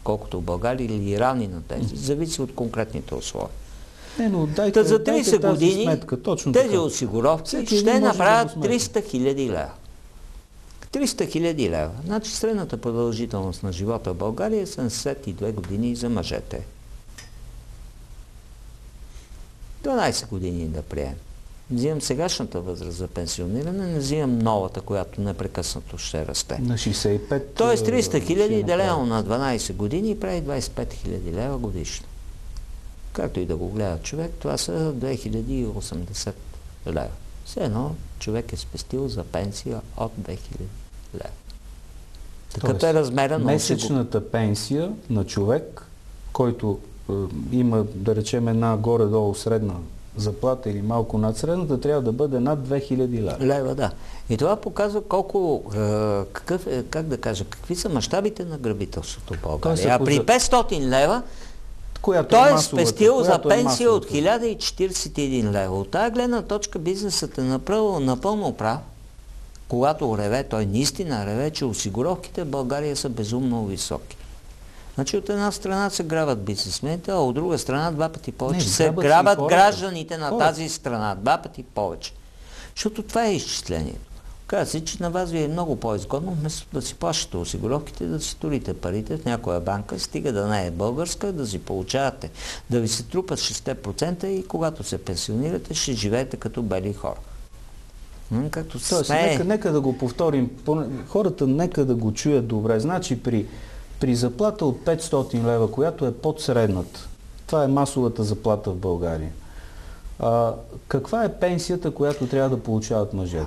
Колкото в България или равни на тези, зависи от конкретните условия. За 30 години сметка, тези осигуровки ще направят 300 хиляди лева. 300 хиляди лева. Значи средната продължителност на живота в България е 72 години за мъжете. 12 години да приемем. Взимам сегашната възраст за пенсиониране, не взимам новата, която непрекъснато ще расте. На 65... Тоест 300 хиляди делено на 12 години прави 25 хиляди лева годишно. Както и да го гледа човек, това са 2080 лева. Все едно човек е спестил за пенсия от 2000 лева. Такъв е размера на месечната пенсия на човек, който има, да речем, една горе-долу средна заплата или малко над средната, трябва да бъде над 2000 лева. Лева, да. И това показва колко, какви са мащабите на грабителството в България. А при 500 лева той е спестил за пенсия от 1041 лева. От тази гледна точка бизнесът е напълно прав. Когато реве, той наистина реве, че осигуровките в България са безумно високи. Значи от една страна се грабят бизнесмените, а от друга страна два пъти повече се грабят гражданите на тази страна. Два пъти повече. Защото това е изчислението. Казва се, че на вас ви е много по-изгодно, вместо да си плащате осигуровките, да си турите парите в някоя банка, стига да не е българска, да си получавате, да ви се трупат 6% и когато се пенсионирате, ще живеете като бели хора. Нека да го повторим. Хората нека да го чуят добре. Значи при заплата от 500 лева, която е под средната, това е масовата заплата в България, каква е пенсията, която трябва да получават мъжете?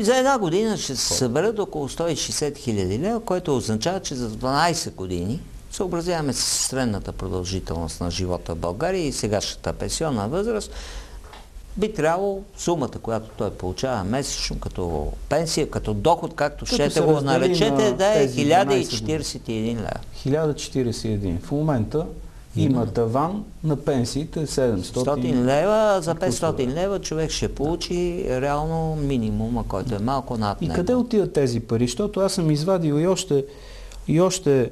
За една година ще се съберат около 160 хиляди лева, което означава, че за 12 години съобразяваме с средната продължителност на живота в България и сегашната пенсионна възраст, би трябвало сумата, която той получава месечно като пенсия, като доход, както ще го наречете, да е 1041 лева. 1041. В момента има таван на пенсиите 700 лева, за 500 лева човек ще получи реално минимума, който е малко над него. И къде отиват тези пари? Защото аз съм извадил и още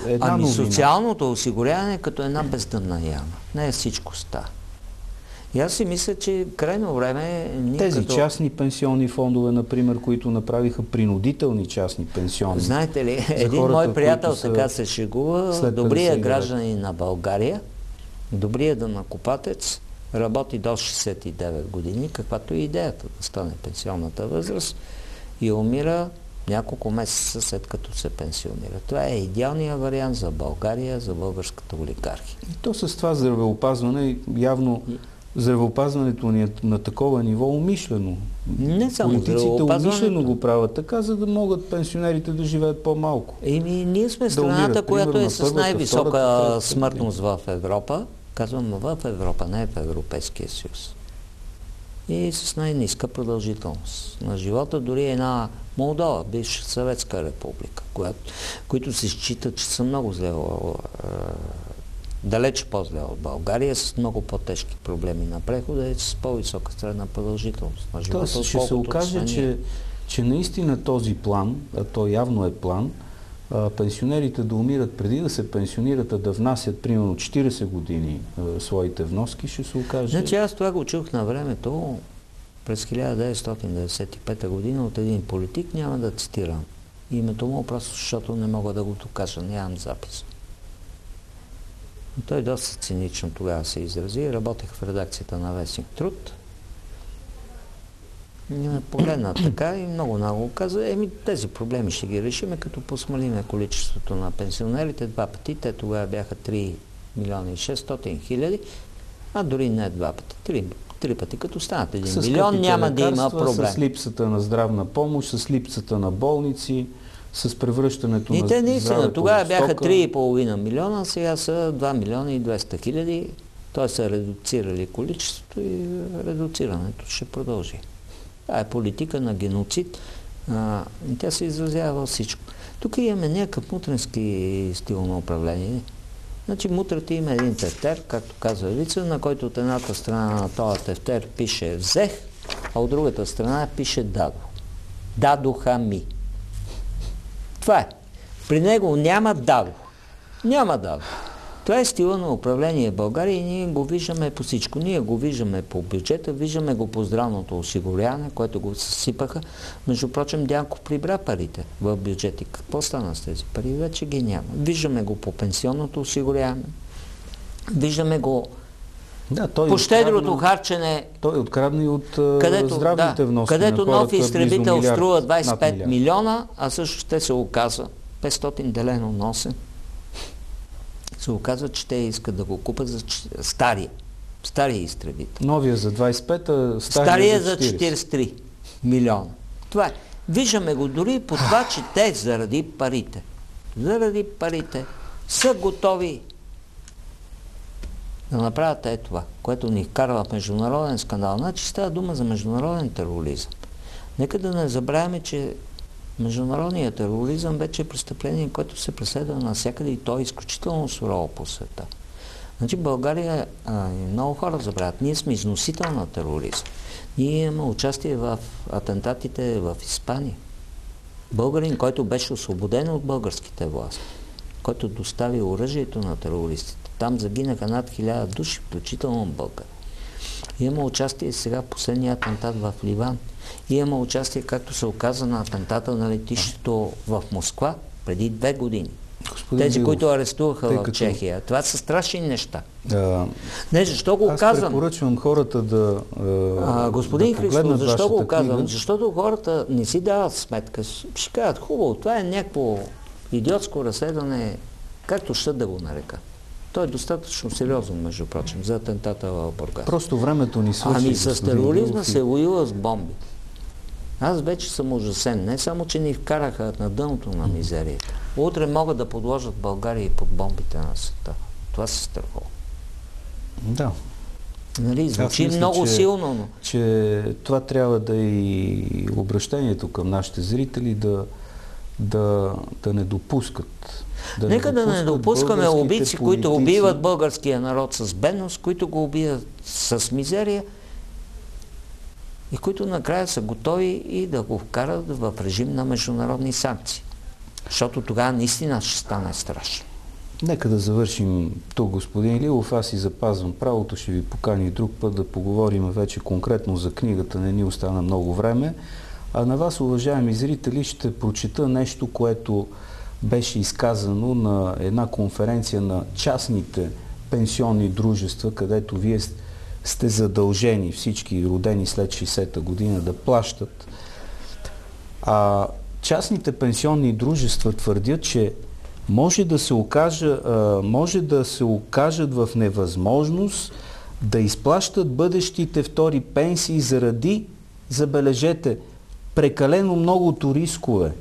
една новина. Социалното осигуряване като една бездънна яма. Не е всичко става. И аз си мисля, че крайно време... Тези частни пенсионни фондове, например, които направиха принудителни частни пенсионни. Знаете ли, един мой приятел така се шегува, добрият гражданин на България, добрият данъкоплатец, работи до 69 години, каквато е идеята да стане пенсионната възраст, и умира Няколко месеца след като се пенсионира. Това е идеалният вариант за България, за българската олигархия. И то с това здравеопазване, явно здравеопазването ни е на такова ниво умишлено. Не само политиците умишлено го правят така, за да могат пенсионерите да живеят по-малко. Ние сме страната, която е с най-висока смъртност в Европа. Казвам в Европа, не в Европейския съюз. И с най-ниска продължителност на живота. Дори една Молдова, бивша Съветска република, които се считат, че са много зле, далеч по-зле от България, с много по-тежки проблеми на прехода и с по-висока средна продължителност на живота. Тоест ще се окаже, че наистина този план, а то явно е план, пенсионерите да умират преди да се пенсионират, а да внасят примерно 40 години своите вноски, ще се окаже. Значи аз това го чух на времето през 1995 година от един политик, няма да цитирам името му, просто защото не мога да го докажа, нямам запис. Но той доста цинично тогава се изрази. Работех в редакцията на Вестник Труд. Погледна така и много каза, тези проблеми ще ги решиме, като посмалиме количеството на пенсионерите 2 пъти. Те тогава бяха 3 милиона и 600 хиляди, а дори не 2 пъти, 3 пъти. Като станат 1 милион, няма да има проблем. С липсата на здравна помощ, с липсата на болници, с превръщането на здравето. И те наистина, тогава бяха 3,5 милиона, сега са 2 милиона и 200 хиляди. Той са редуцирали количеството и редуцирането ще продължи. Това е политика на геноцид. Тя се изразява във всичко. Тук имаме някакъв мутренски стил на управление. Значи мутрата има един тефтер, както казва Вица, на който от едната страна на този тефтер пише взех, а от другата страна пише дадох. Дадоха ми. Това е. При него няма дадох. Няма дадох. Това е стила на управление в България и ние го виждаме по всичко. Ние го виждаме по бюджета, виждаме го по здравното осигуряване, което го съсипаха. Между прочим, Дянков прибра парите в бюджети. Какво стана с тези пари? Вече ги няма. Виждаме го по пенсионното осигуряване. Виждаме го по щедрото харчене. Той открадна и от здравните вноски. Където нов изтребител струва 25 милиона, а също те се оказа 500 делено на 8. Се оказва, че те искат да го купат за стария изтребител. Новия за 25, а стария за 43 милиона. Това е. Виждаме го дори по това, че те заради парите са готови да направят това, което ни вкарва в международен скандал. Значи става дума за международен тероризъм. Нека да не забравяме, че международният тероризъм вече е престъпление, което се преследва навсякъде и то е изключително сурово по света. Значи България, много хора забравят, ние сме износител на тероризъм. Ние имаме участие в атентатите в Испания. Българин, който беше освободен от българските власти, който достави оръжието на терористите. Там загинаха над 1000 души, включително българи. Имаме участие сега последния атентат в Ливан. Имаме участие, както се оказа, на атентата на летището в Москва преди 2 години. Тези, които арестуваха в Чехия. Това са страшни неща. Не, защо го казвам? Аз препоръчвам хората да господин Христов, защо го казвам? Защото хората не си дават сметка. Ще кажат, хубаво, това е някакво идиотско разследване, както ще да го нарека. Той е достатъчно сериозен, между прочим, за атентата в Бургас. Просто времето ни свърши. С тероризма се воюва с бомби. Аз вече съм ужасен. Не само, че ни вкараха на дъното на мизерията. Утре могат да подложат България и под бомбите на света. Това се страхува. Да. Нали, звучи много силно. Но... че това трябва да е и обращението към нашите зрители да не допускат. Нека да не допускаме убийци, които убиват българския народ с бедност, които го убиват с мизерия и които накрая са готови и да го вкарат в режим на международни санкции. Защото тогава наистина ще стане страшно. Нека да завършим тук, господин Лилов. Аз си запазвам правото, ще ви поканя и друг път да поговорим вече конкретно за книгата. Не ни остана много време. А на вас, уважаеми зрители, ще прочета нещо, което беше изказано на една конференция на частните пенсионни дружества, където вие сте задължени, всички родени след 60-та година, да плащат. частните пенсионни дружества твърдят, че може да се окажат в невъзможност да изплащат бъдещите втори пенсии заради, забележете, прекалено многото рискове.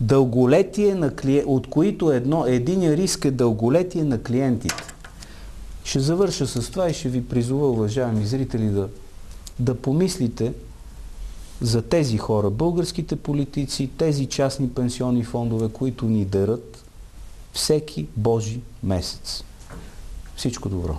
Дълголетие от които един риск е дълголетие на клиентите. Ще завърша с това и ще ви призова, уважаеми зрители, да помислите за тези хора, българските политици, тези частни пенсионни фондове, които ни дерат всеки Божи месец. Всичко добро!